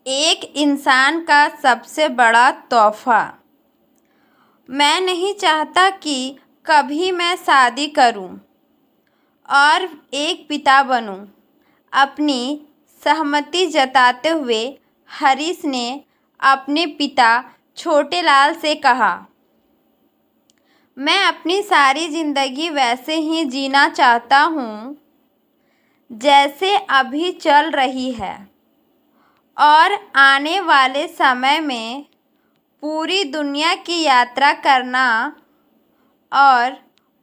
एक इंसान का सबसे बड़ा तोहफा। मैं नहीं चाहता कि कभी मैं शादी करूं और एक पिता बनूं। अपनी सहमति जताते हुए हरीश ने अपने पिता छोटेलाल से कहा, मैं अपनी सारी जिंदगी वैसे ही जीना चाहता हूं जैसे अभी चल रही है और आने वाले समय में पूरी दुनिया की यात्रा करना और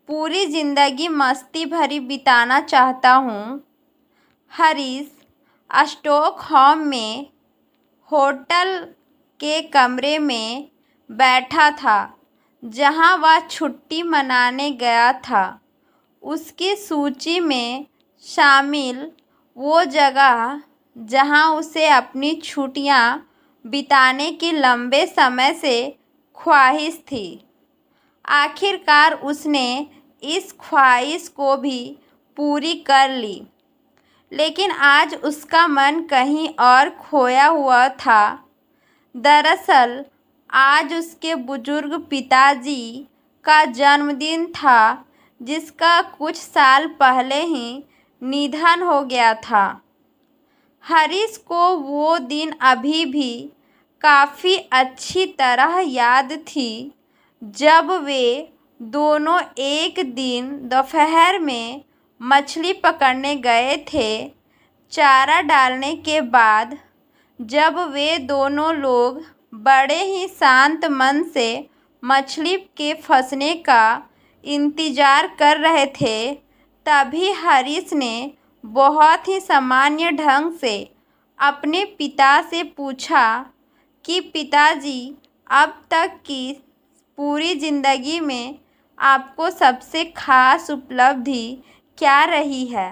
पूरी ज़िंदगी मस्ती भरी बिताना चाहता हूँ। हरीश स्टॉकहोम में होटल के कमरे में बैठा था जहाँ वह छुट्टी मनाने गया था। उसकी सूची में शामिल वो जगह जहाँ उसे अपनी छुट्टियाँ बिताने की लंबे समय से ख्वाहिश थी। आखिरकार उसने इस ख्वाहिश को भी पूरी कर ली, लेकिन आज उसका मन कहीं और खोया हुआ था। दरअसल आज उसके बुजुर्ग पिताजी का जन्मदिन था, जिसका कुछ साल पहले ही निधन हो गया था। हरीश को वो दिन अभी भी काफ़ी अच्छी तरह याद थी, जब वे दोनों एक दिन दोपहर में मछली पकड़ने गए थे। चारा डालने के बाद जब वे दोनों लोग बड़े ही शांत मन से मछली के फंसने का इंतज़ार कर रहे थे, तभी हरीश ने बहुत ही सामान्य ढंग से अपने पिता से पूछा कि पिताजी, अब तक की पूरी ज़िंदगी में आपको सबसे ख़ास उपलब्धि क्या रही है?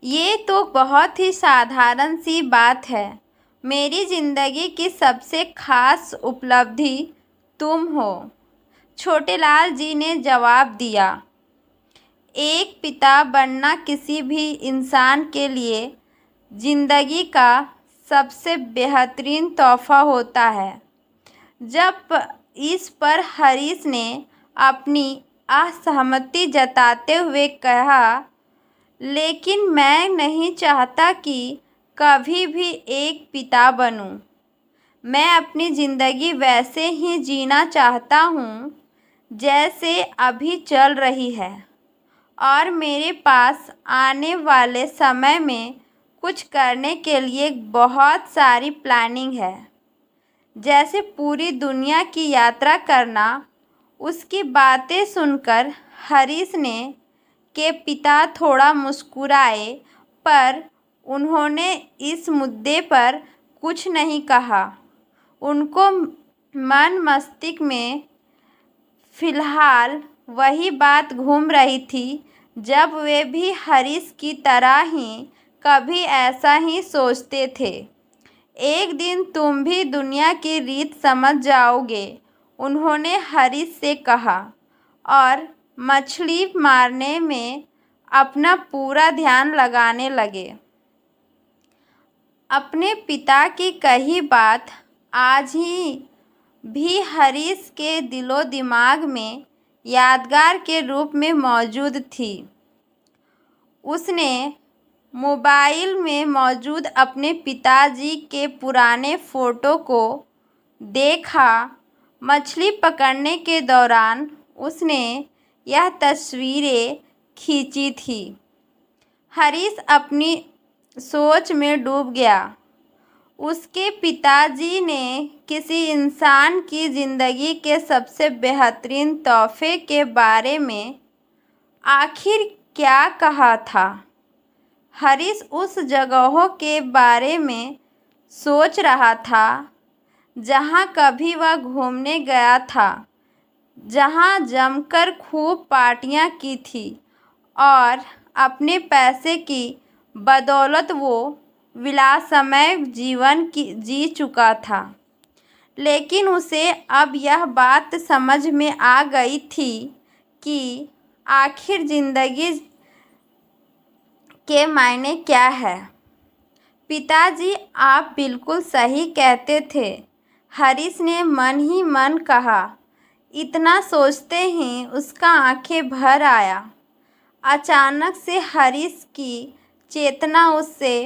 ये तो बहुत ही साधारण सी बात है। मेरी ज़िंदगी की सबसे ख़ास उपलब्धि तुम हो, छोटेलाल जी ने जवाब दिया। एक पिता बनना किसी भी इंसान के लिए ज़िंदगी का सबसे बेहतरीन तोहफा होता है। जब इस पर हरीश ने अपनी असहमति जताते हुए कहा, लेकिन मैं नहीं चाहता कि कभी भी एक पिता बनूं। मैं अपनी ज़िंदगी वैसे ही जीना चाहता हूँ जैसे अभी चल रही है और मेरे पास आने वाले समय में कुछ करने के लिए बहुत सारी प्लानिंग है, जैसे पूरी दुनिया की यात्रा करना। उसकी बातें सुनकर हरीश के पिता थोड़ा मुस्कुराए, पर उन्होंने इस मुद्दे पर कुछ नहीं कहा। उनको मन मस्तिष्क में फिलहाल वही बात घूम रही थी, जब वे भी हरीश की तरह ही कभी ऐसा ही सोचते थे। एक दिन तुम भी दुनिया की रीत समझ जाओगे, उन्होंने हरीश से कहा और मछली मारने में अपना पूरा ध्यान लगाने लगे। अपने पिता की कही बात आज भी हरीश के दिलो दिमाग में यादगार के रूप में मौजूद थी। उसने मोबाइल में मौजूद अपने पिताजी के पुराने फ़ोटो को देखा। मछली पकड़ने के दौरान उसने यह तस्वीरें खींची थी। हरीश अपनी सोच में डूब गया। उसके पिताजी ने किसी इंसान की ज़िंदगी के सबसे बेहतरीन तोहफे के बारे में आखिर क्या कहा था? हरीश उस जगहों के बारे में सोच रहा था जहाँ कभी वह घूमने गया था, जहाँ जमकर खूब पार्टियाँ की थी और अपने पैसे की बदौलत वो विलासमय जीवन जी चुका था। लेकिन उसे अब यह बात समझ में आ गई थी कि आखिर ज़िंदगी के मायने क्या है। पिताजी, आप बिल्कुल सही कहते थे, हरीश ने मन ही मन कहा। इतना सोचते ही उसका आंखें भर आया। अचानक से हरीश की चेतना उससे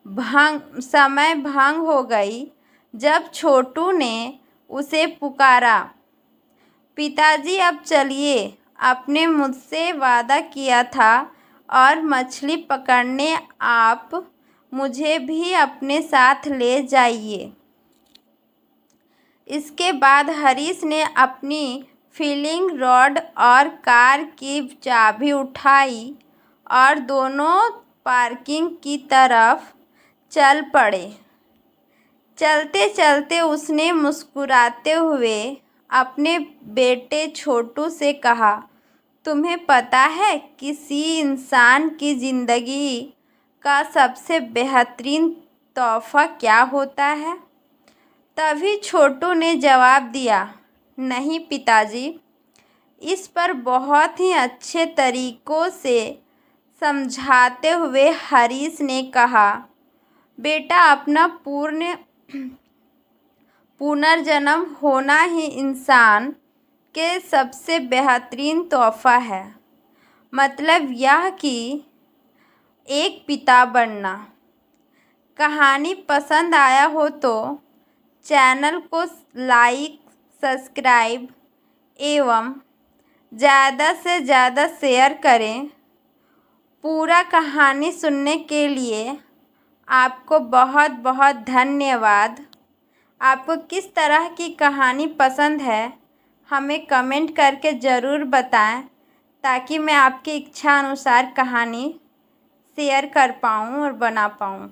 समय भंग हो गई जब छोटू ने उसे पुकारा, पिताजी अब चलिए, आपने मुझसे वादा किया था और मछली पकड़ने आप मुझे भी अपने साथ ले जाइए। इसके बाद हरीश ने अपनी फिलिंग रॉड और कार की चाबी उठाई और दोनों पार्किंग की तरफ चल पड़े। चलते चलते उसने मुस्कुराते हुए अपने बेटे छोटू से कहा, तुम्हें पता है किसी इंसान की ज़िंदगी का सबसे बेहतरीन तोहफ़ा क्या होता है? तभी छोटू ने जवाब दिया, नहीं पिताजी। इस पर बहुत ही अच्छे तरीक़ों से समझाते हुए हरीश ने कहा, बेटा, अपना पुनर्जन्म होना ही इंसान के सबसे बेहतरीन तोहफ़ा है। मतलब यह कि एक पिता बनना। कहानी पसंद आया हो तो चैनल को लाइक, सब्सक्राइब एवं ज़्यादा से ज़्यादा शेयर करें। पूरा कहानी सुनने के लिए आपको बहुत बहुत धन्यवाद। आपको किस तरह की कहानी पसंद है हमें कमेंट करके ज़रूर बताएं, ताकि मैं आपकी इच्छा अनुसार कहानी शेयर कर पाऊँ और बना पाऊँ।